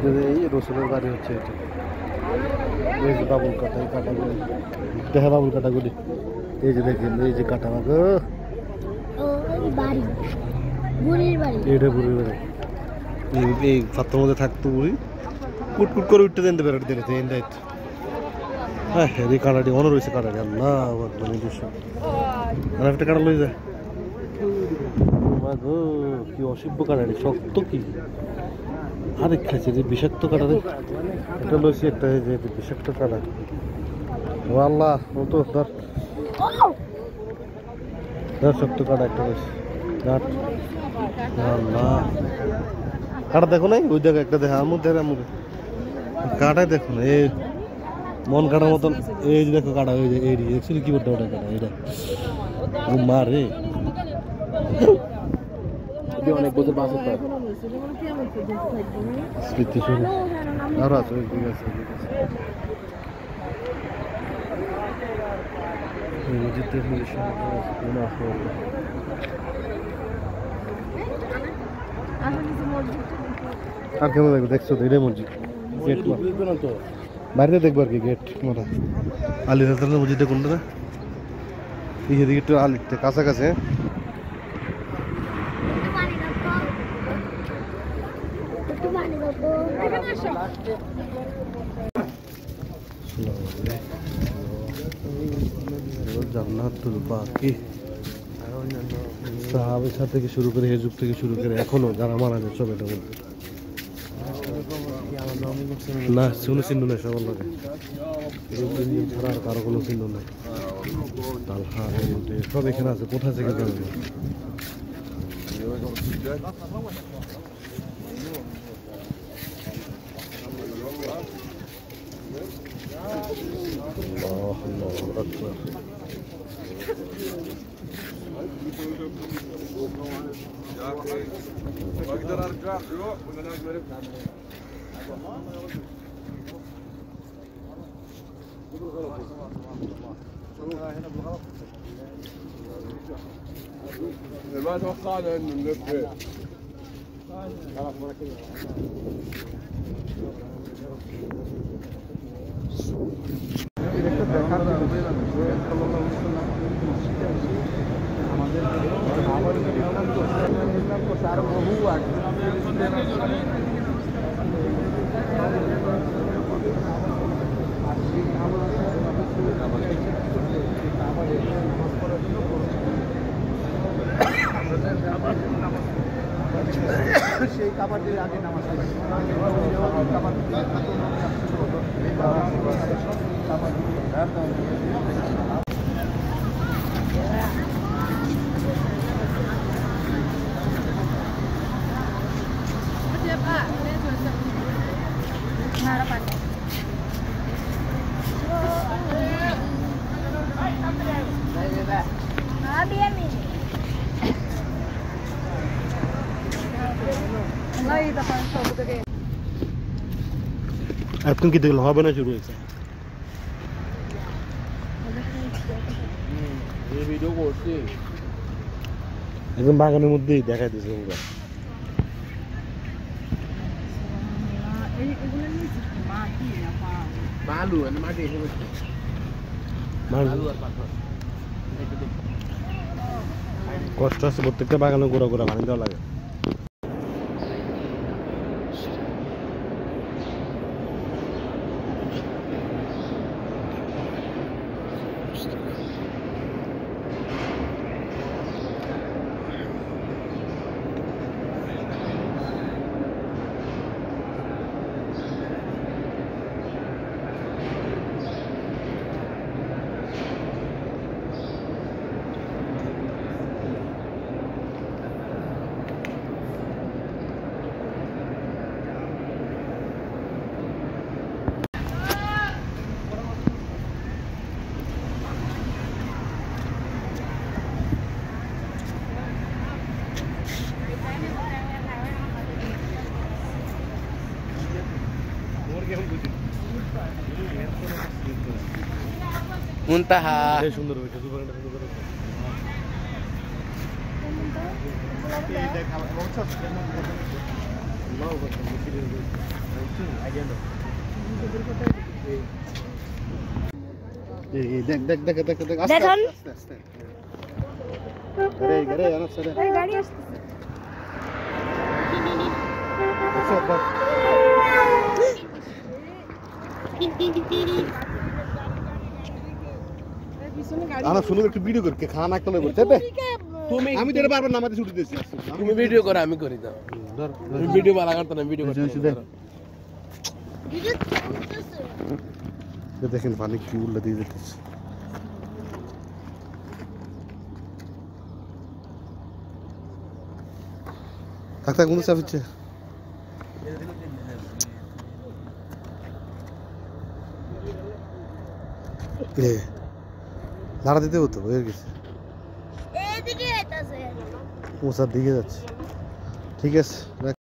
এই রসুনের বাড়ি হচ্ছে এটা। এই যে বাবুল কাটা, এই কাটাগুলি দেখা, বাবুল কাটাগুলি এই যে দেখেন, এই যে কাটা গো, এটা বুড়ির বাড়ি। এই পাত্রের মধ্যে থাকতো বুড়ি, কুটকুট করে উঠতে দেন বেরোতে দিলে এই দায়িত্ব। হ্যাঁ এই কাটাটি অনেক রয়েছে, কাটাটি আল্লাহ মানে দুশো আর একটা কাটা লই যায় গো, কি অসভ্য কাটাটি, শক্ত কি আরেক খাইছে যে বিষাক্ত কাটা রে, এটা লইছি একটা যে বিষাক্ত কাটা। ও আল্লাহ, ও তো ধর ধর শক্ত কাটা একটা লইছি। আল্লাহ কাটা দেখো নাই, ওই দেখো একটা দেখা, আমুক দেখে আমুক কাটাই দেখুন, এই মন কাটার মতন। এই যে দেখো কাটা, ওই যে এই অ্যাকচুয়ালি কি করতে ওটা কাটা, এটা মা রে অনেক বছর বাস স্মৃতি শুনে আরো আছে, ঠিক আছে আর কেমন লাগবে দেখছো তো, এটাই মসজিদ, গেট তো বাইরে দেখবো আর কি, গেট মারা আলী হাসানের মসজিদটা কোনটা না, এদিকে একটু আলিতে কাছাকাছি। জান্নাতুল বাকি সাহাবের থেকে শুরু করে, হেজুব থেকে শুরু করে এখনো যারা মারা যায় সব এটা বলতে না, কোনো চিহ্ন নেই সবার লাগে, ছাড়া আর কারো কোনো চিহ্ন নেই। তালহা সব এখানে আছে, কোথায় থেকে জানেন না। بقدر ارجع فوق ولا لازم ارجع؟ ما توقعنا انه نلف সেই খাবার দিয়ে আগে নামাজ এখন কি দেখলাম হবে না, শুরু হয়েছে ভিডিও করছি একদম বাগানের মধ্যেই দেখাই দিয়েছে ওরা। বালু মাটি কষ্ট আছে, প্রত্যেকটা বাগানে গোড়া গোড়া পানি দেওয়া লাগে। মুনতাহা সুন্দর হয়েছে, সুন্দর করে দেখ দেখ দেখ দেখ দেখ আস্তে দেখুন। আস্তে আস্তে গাড়ি গাড়ি আনা সরে এই গাড়ি আসছে আচ্ছা বাবা আনা শুনো একটু ভিডিও কর কে খানা একটা লই বলছে তুমি আমি তো এটা বারবার নামাতে ছুটি দিয়েছি তুমি ভিডিও করো আমি করি দাও ধর তুমি ভিডিও বালা করতে না ভিডিও করতে দেখেন পানি কি উল্লা দিয়ে দিতেছে থাক থাক মনে চাপিচ্ছে নাড়া দিতে হতো হয়ে গেছে এদিকে আইতাছে পৌঁছার দিকে যাচ্ছে ঠিক আছে